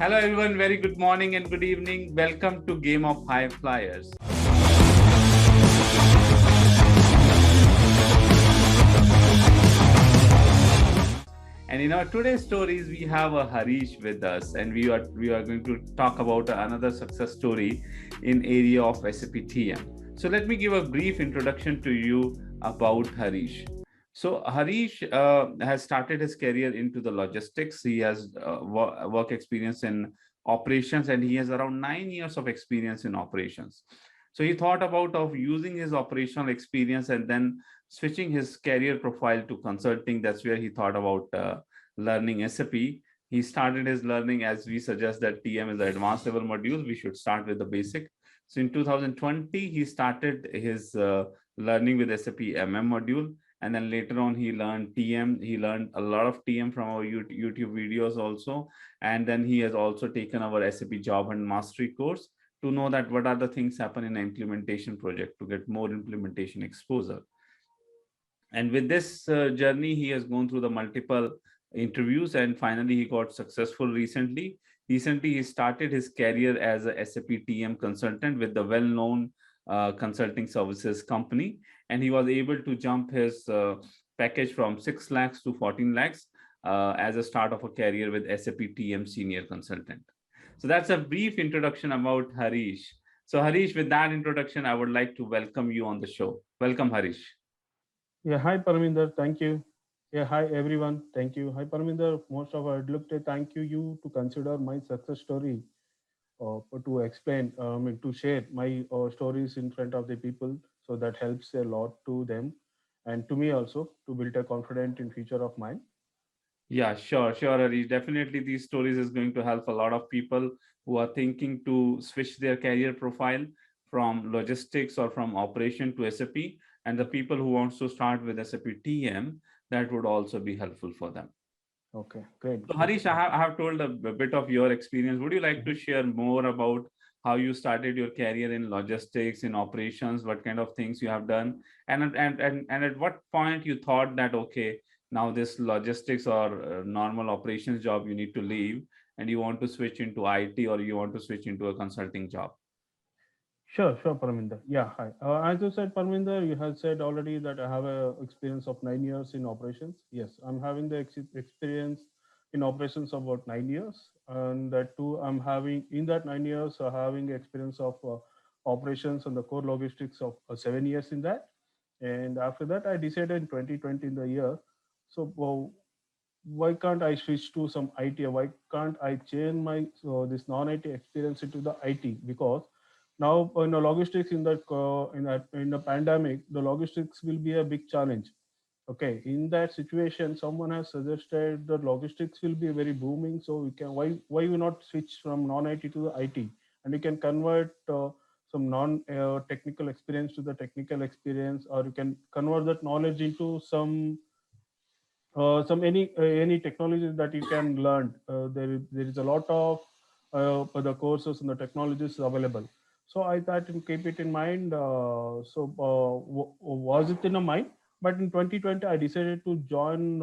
Hello everyone, very good morning and good evening. Welcome to Game of High Flyers. And in our today's stories, we have a Harish with us, and we are going to talk about another success story in area of SAP TM. So let me give a brief introduction to you about Harish. So Harish has started his career into the logistics. He has work experience in operations, and he has around 9 years of experience in operations. So he thought about of using his operational experience and then switching his career profile to consulting. That's where he thought about learning SAP. He started his learning, as we suggest that TM is the advanced level module. We should start with the basic. So in 2020, he started his learning with SAP module, and then later on he learned TM. He learned a lot of TM from our YouTube videos also, and then he has also taken our SAP job and mastery course to know that what are the things happen in an implementation project to get more implementation exposure. And with this journey, he has gone through the multiple interviews, and finally he got successful recently. He started his career as a SAP TM consultant with the well-known consulting services company, and he was able to jump his package from 6 lakhs to 14 lakhs as a start of a career with SAP TM senior consultant. So that's a brief introduction about Harish. So Harish, with that introduction, I would like to welcome you on the show. Welcome, Harish. Yeah, hi Parminder, thank you. Yeah, hi everyone, thank you. Hi Parminder, most of I'd look to thank you to consider my success story, to explain, to share my stories in front of the people, so that helps a lot to them and to me also to build a confidence in future of mine. Yeah, sure, Harish. Definitely, these stories is going to help a lot of people who are thinking to switch their career profile from logistics or from operation to SAP, and the people who wants to start with SAP TM, that would also be helpful for them. Okay, great, So, great. Harish, I have told a bit of your experience. Would you like to Mhm. share more about how you started your career in logistics, in operations, what kind of things you have done, and at what point you thought that okay, now this logistics or normal operations job you need to leave, and you want to switch into IT or you want to switch into a consulting job? Sure, Parminder. Yeah, hi. As you said, Parminder, you have said already that I have a experience of 9 years in operations. Yes, I'm having the experience in operations of about 9 years, and that too, I'm having in that 9 years, having experience of operations and the core logistics of 7 years in that. And after that, I decided in 2020 in the year. So, why can't I switch to some IT? Why can't I change my this non-IT experience into the IT? Because now in the logistics in the pandemic, the logistics will be a big challenge. Okay, in that situation, someone has suggested that logistics will be very booming. So we can why you not switch from non-IT to the IT, and you can convert some non-technical experience to the technical experience, or you can convert that knowledge into some any technologies that you can learn. There is a lot of the courses and the technologies available. So I thought and keep it in mind. Was it in a mind? But in 2020, I decided to join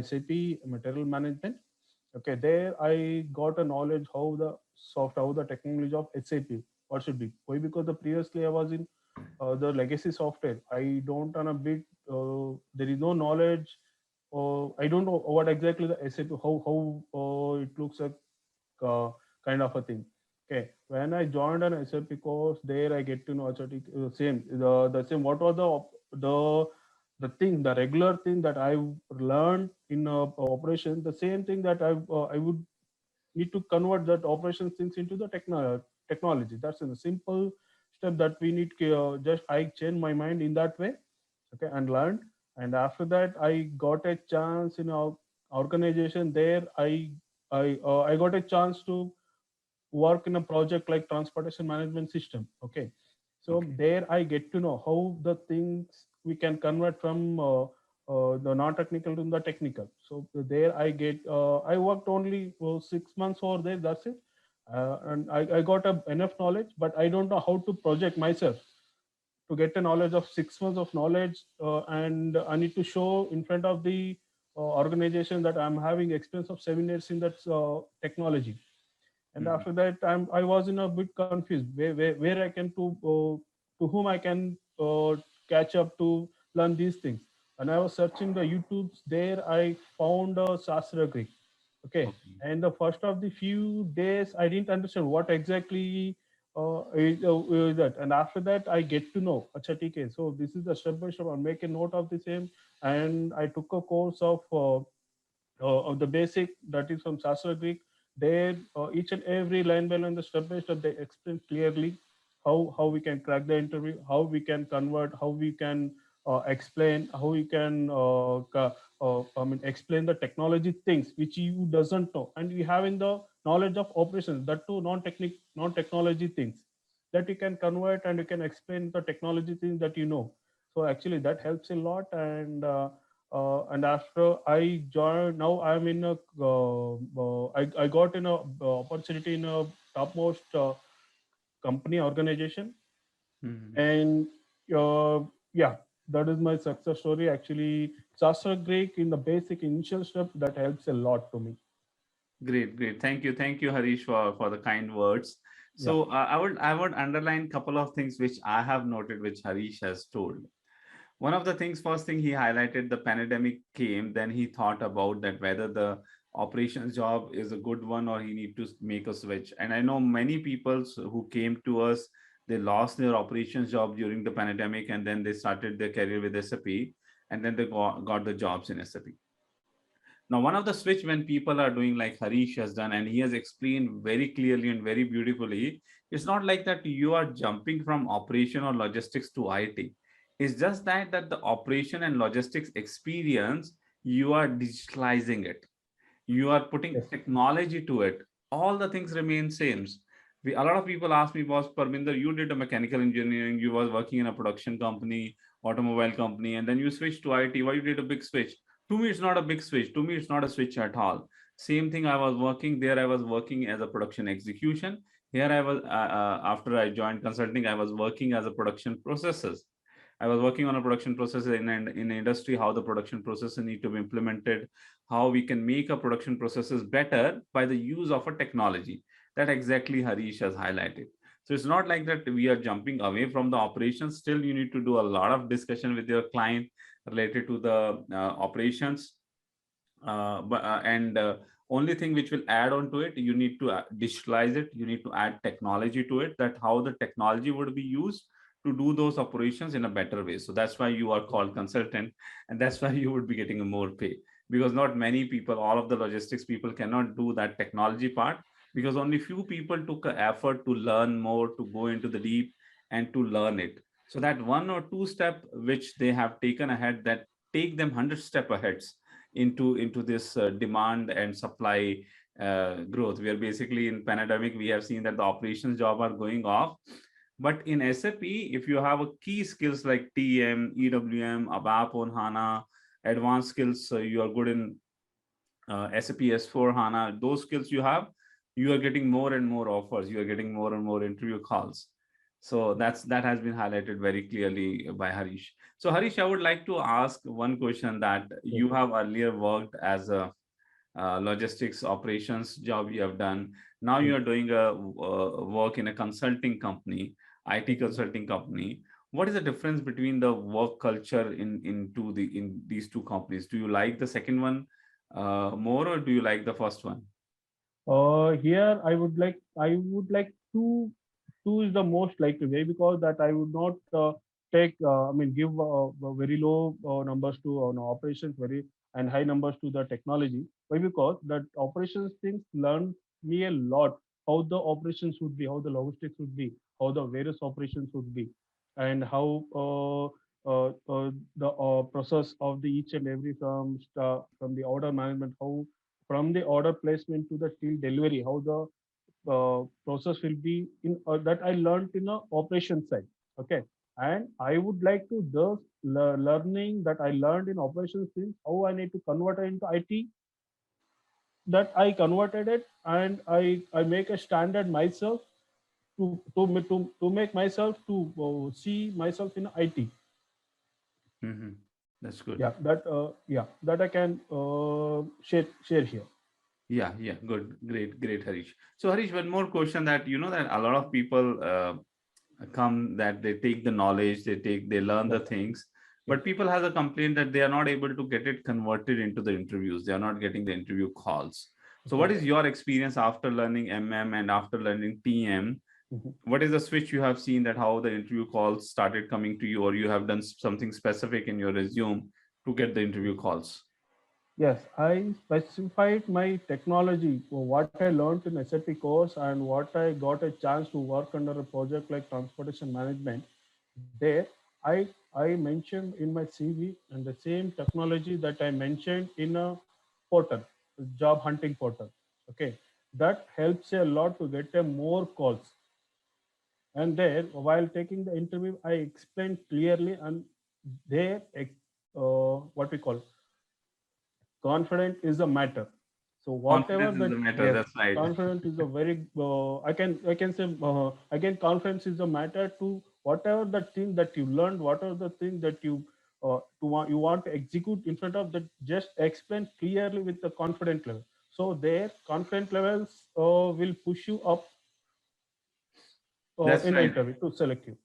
SAP Material Management. Okay, there I got a knowledge how the technology of SAP what should be. Why? Because the previously I was in the legacy software. I don't on a bit. There is no knowledge. I don't know what exactly the SAP how it looks like, uh, kind of a thing. Okay, when I joined an SAP course, there I get to know actually same the same. What was the thing, the regular thing that I learned in operation, the same thing that I would need to convert that operations things into the technology. That's a simple step that we need to just I changed my mind in that way. Okay, and learned. And after that, I got a chance in our organization. There I got a chance to work in a project like transportation management system. Okay, so Okay. there I get to know how the things we can convert from the non-technical to the technical. So there I get I worked only 6 months over there. That's it. And I got enough knowledge, but I don't know how to project myself to get a knowledge of 6 months of knowledge, and I need to show in front of the organization that I'm having experience of 7 years in that technology. And Mhm. after that, I was in a bit confused where I can to whom I can catch up to learn these things. And I was searching the YouTubes. There I found Sastrageek. Okay, Okay. and the first of the few days I didn't understand what exactly is that. And after that, I get to know. Acha, theek hai. So this is the step by step. I'll make a note of the same. And I took a course of the basic, that is from Shastra Greek. There, each and every line by line, the step by step, they explain clearly how we can crack the interview, how we can convert, how we can explain, how we can explain the technology things which you doesn't know, and we have in the knowledge of operations, that too non-technology things that you can convert and you can explain the technology things that you know. So actually that helps a lot. And after I joined, now I'm in a I got in a opportunity in a topmost company organization. Mhm. And uh, yeah, that is my success story. Actually, Sastra Greek in the basic initial step, that helps a lot to me. Great, great. Thank you, Harish, for the kind words. Yeah. So I would underline couple of things which I have noted, which Harish has told. One of the things, first thing he highlighted, the pandemic came, then he thought about that whether the operations job is a good one or he need to make a switch. And I know many people who came to us, they lost their operations job during the pandemic, and then they started their career with SAP, and then they got the jobs in SAP. Now, one of the switch when people are doing like Harish has done, and he has explained very clearly and very beautifully, it's not like that you are jumping from operation or logistics to IT. It's just that the operation and logistics experience, you are digitalizing it, you are putting Yes. technology to it, all the things remain same. A lot of people ask me, boss Parminder, you did a mechanical engineering, you was working in a production company, automobile company, and then you switched to IT. Why you did a big switch? To me, it's not a big switch. To me, it's not a switch at all. Same thing. I was working there. I was working as a production execution. Here I was after I joined consulting, I was working as a production processes. I was working on a production process in industry, how the production processes need to be implemented, how we can make our production processes better by the use of a technology. That exactly Harish has highlighted. So it's not like that we are jumping away from the operations. Still, you need to do a lot of discussion with your client related to the operations. And only thing which will add on to it, you need to digitalize it. You need to add technology to it. That how the technology would be used to do those operations in a better way. So that's why you are called consultant, and that's why you would be getting a more pay, because not many people, all of the logistics people cannot do that technology part, because only few people took a effort to learn more, to go into the deep and to learn it. So that one or two step which they have taken ahead, that take them 100 step ahead into this demand and supply growth, where basically in pandemic we have seen that the operations job are going off. But in SAP, if you have a key skills like TM, EWM, ABAP on HANA, advanced skills, you are good in SAP S4 HANA, those skills you have, you are getting more and more offers, you are getting more and more interview calls. So that has been highlighted very clearly by Harish. So Harish, I would like to ask one question, that Yes. you have earlier worked as a logistics operations job you have done. Now you Yes. are doing a work in a consulting company, IT Okay. consulting company. What is the difference between the work culture in these two companies? Do you like the second one more, or do you like the first one? Here I would like two is the most likely way, because that I would not take I mean give very low numbers to operations, very and high numbers to the technology. Why? Because that operations things learn me a lot, how the operations should be, how the logistics should be, how the various operations should be, and how the process of the each and every from the order management, how from the order placement to the till delivery, how the process will be in that I learned in the operation side. Okay, and I would like to thus learning that I learned in operations things, how I need to convert it into IT, that I converted it, and I make a standard myself to make myself to see myself in IT. Hmm. That's good. Yeah, that I can share here. Yeah, yeah, good, great, Harish. So, Harish, one more question that that a lot of people come that they take the knowledge, they learn the Yeah. things, Yes. but people have a complaint that they are not able to get it converted into the interviews. They are not getting the interview calls. So, what Okay. is your experience after learning MM and after learning TM? Mhm. What is the switch you have seen that how the interview calls started coming to you, or you have done something specific in your resume to get the interview calls? Yes, I specified my technology, what I learned in SAP course and what I got a chance to work under a project like transportation management. There, I mentioned in my CV and the same technology that I mentioned in a portal, job hunting portal. Okay, that helps a lot to get a more calls. And there, while taking the interview, I explained clearly and there, what we call confident is a matter. So whatever Confidence is that, the matter. yes, That's right. confident is a very I can say again, confidence is a matter to whatever the thing that you learned, whatever the thing that you want to execute in front of that, just explain clearly with the confident level. So their confident levels will push you up That's in the right. interview to select you.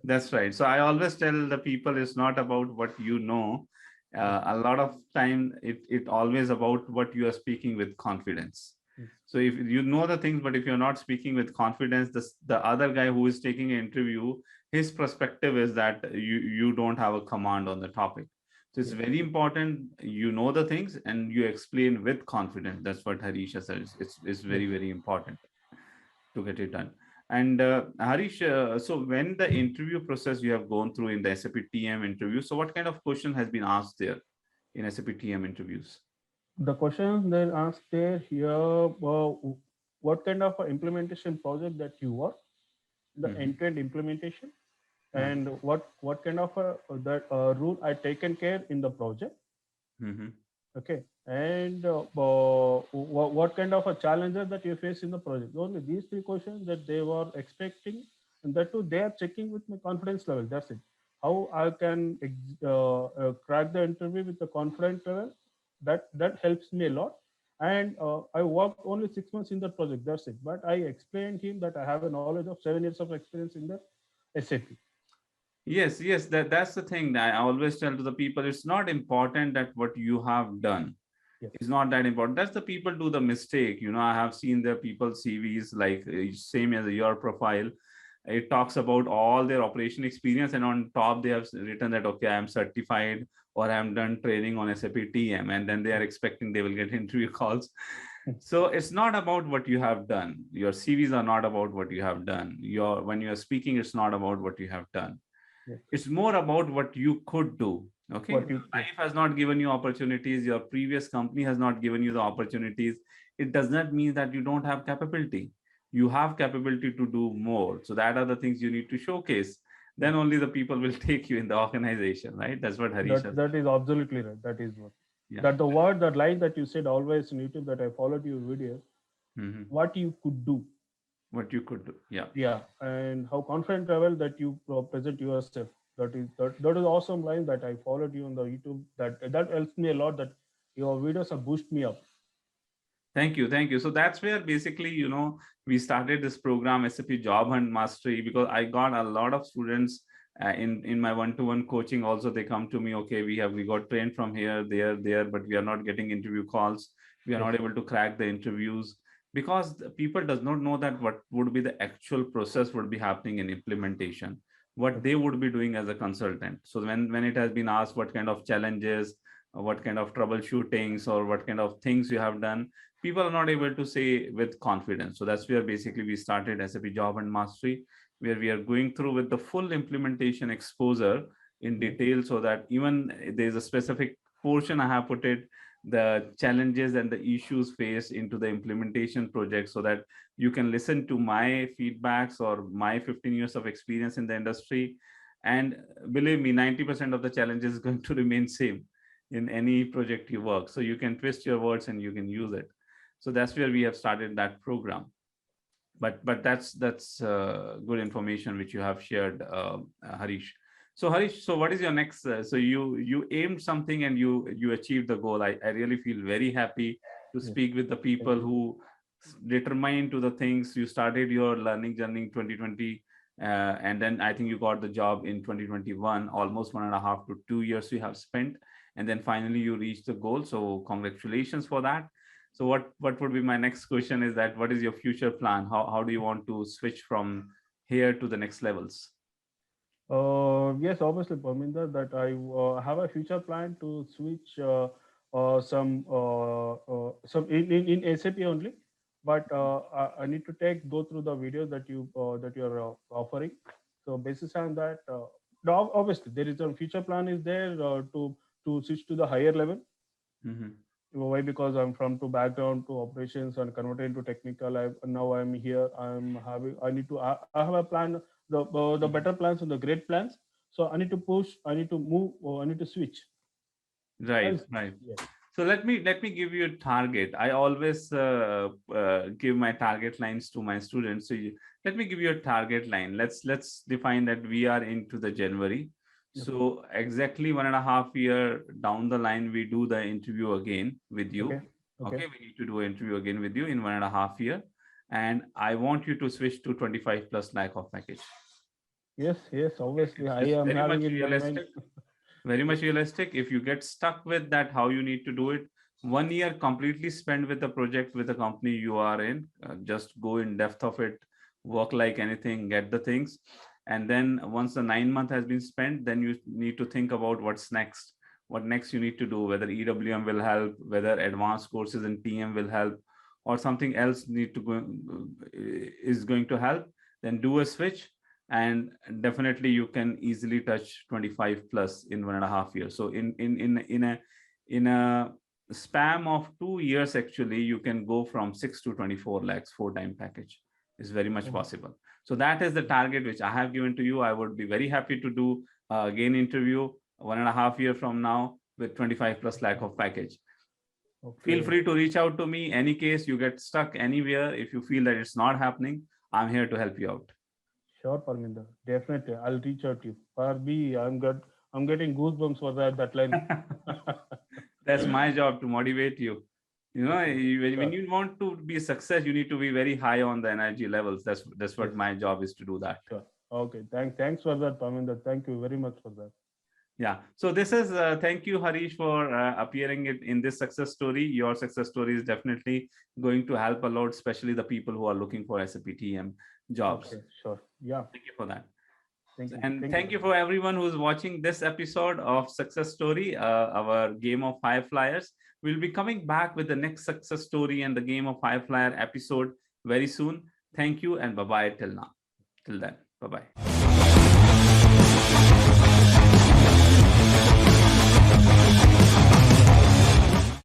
That's right. So I always tell the people it's not about what you know. Yes, A lot of time it always about what you are speaking with confidence. yes, So if you know the things, but if you're not speaking with confidence, the other guy who is taking an interview, his perspective is that you don't have a command on the topic. So it's yes, very important you know the things and you explain with confidence. That's what Harisha says. It's yes. very, very important to get it done. And Harish, so when the interview process you have gone through in the SAP TM interview, so what kind of question has been asked there in SAP TM interviews? The question they asked there here, what kind of a implementation project that you work, the Hmm. end-to-end implementation, Okay. and what kind of a that rule I taken care in the project. Hmm. Okay, and what kind of a challenges that you face in the project. Only these three questions that they were expecting, and that too they are checking with my confidence level. That's it. How I can crack the interview with the confidence level, that helps me a lot. And I worked only 6 months in that project. That's it. But I explained him that I have a knowledge of 7 years of experience in the SAP. Yes, yes, that's the thing that I always tell to the people. It's not important that what you have done. Yes. It's not that important. That's the people do the mistake. I have seen the people CVs like same as your profile. It talks about all their operation experience, and on top they have written that okay, I am certified or I am done training on SAP TM, and then they are expecting they will get interview calls. So it's not about what you have done. Your CVs are not about what you have done. Your when you are speaking, it's not about what you have done. Yes. It's more about what you could do. Okay, What you yes. life has not given you opportunities, your previous company has not given you the opportunities. It does not mean that you don't have capability. You have capability to do more, so that are the things you need to showcase. Then only the people will take you in the organization, right? That's what Harish has. That is absolutely right. That is what. Yeah. That the word, that line that you said always in YouTube that I followed your videos, Hmm. what you could do. What you could do. Yeah. Yeah. And how confident level that you present yourself. That is awesome line that I followed you on the YouTube. That helps me a lot that your videos have boosted me up. Thank you, thank you. So that's where basically, we started this program, SAP Job Hunt Mastery, because I got a lot of students in my one-to-one coaching. Also, they come to me, okay, we got trained from here, there, but we are not getting interview calls. We are Yes. not able to crack the interviews because the people does not know that what would be the actual process would be happening in implementation, what Yes. they would be doing as a consultant. So when it has been asked what kind of challenges, what kind of troubleshootings, or what kind of things you have done, people are not able to say with confidence. So that's where basically we started SAP Job and Mastery, where we are going through with the full implementation exposure in Yes. detail, so that even there's a specific portion I have put it, the challenges and the issues faced into the implementation project, so that you can listen to my feedbacks or my 15 years of experience in the industry. And believe me, 90% of the challenges is going to remain same in any project you work. So you can twist your words and you can use it. So that's where we have started that program. But that's good information which you have shared, Harish. So Harish, so what is your next, so you aimed something and you achieved the goal. I really feel very happy to Yes. speak with the Thank people you. who determine to the things. You started your learning journey in 2020, and then I think you got the job in 2021. Almost 1.5 to 2 years you have spent, and then finally you reached the goal. So congratulations for that. So what would be my next question is that what is your future plan? How do you want to switch from here to the next levels? Yes, obviously, Parminder, that I have a future plan to switch some in SAP only, but I need to go through the videos that you're offering. So basis on that, obviously there is a future plan is there to switch to the higher level. Mm-hmm. Why? Because I'm from to background to operations and converted into technical. Now I'm here. I need to. I have a plan. The better plans and the great plans. So I need to push. I need to move. Or I need to switch. Right, I'll switch. right. Yes. So let me give you a target. I always give my target lines to my students. So let me give you a target line. Let's define that we are into the January. Okay. So exactly 1.5 year down the line, we do the interview again with Okay. you. Okay. Okay, we need to do an interview again with you in 1.5 year, and I want you to switch to 25 plus lakh of package. Yes. Yes. Okay, Obviously, I it's am very having much in my mind. realistic, very much Yes. realistic. If you get stuck with that, how you need to do it, 1 year completely spent with the project with the company you are in, just go in depth of it, work like anything, get the things, and then once the 9 month has been spent, then you need to think about what's next, what next you need to do, whether EWM will help, whether advanced courses in TM will help, or something else need to go is going to help. Then do a switch, and definitely you can easily touch 25 plus in 1.5 years. So in a span of 2 years, actually you can go from 6 to 24 lakhs, 4 time package is very much Oh, possible. So that is the target which I have given to you. I would be very happy to do again interview 1.5 year from now with 25 plus lakh of package. Feel okay. free to reach out to me any case you get stuck anywhere. If you feel that it's not happening, I'm here to help you out. Sure, Parminder. Definitely, I'll reach out to you. Parbi, I'm getting goosebumps for that line. That's my job to motivate you. You know, Okay. when Sure. you want to be a success, you need to be very high on the energy levels. That's Yes. what my job is, to do that. Sure. Okay. Thanks for that, Parminder. Thank you very much for that. Yeah. So this is thank you, Harish, for appearing in this success story. Your success story is definitely going to help a lot, especially the people who are looking for SAP TM jobs. Okay. Sure. Yeah. Thank you for that. Thank you. And Thank you, thank you Parminder. for everyone who's watching this episode of Success Story, our game of High Flyers. We'll be coming back with the next success story and the game of High Flyer episode very soon. Thank you and bye bye till now. Till then, bye bye.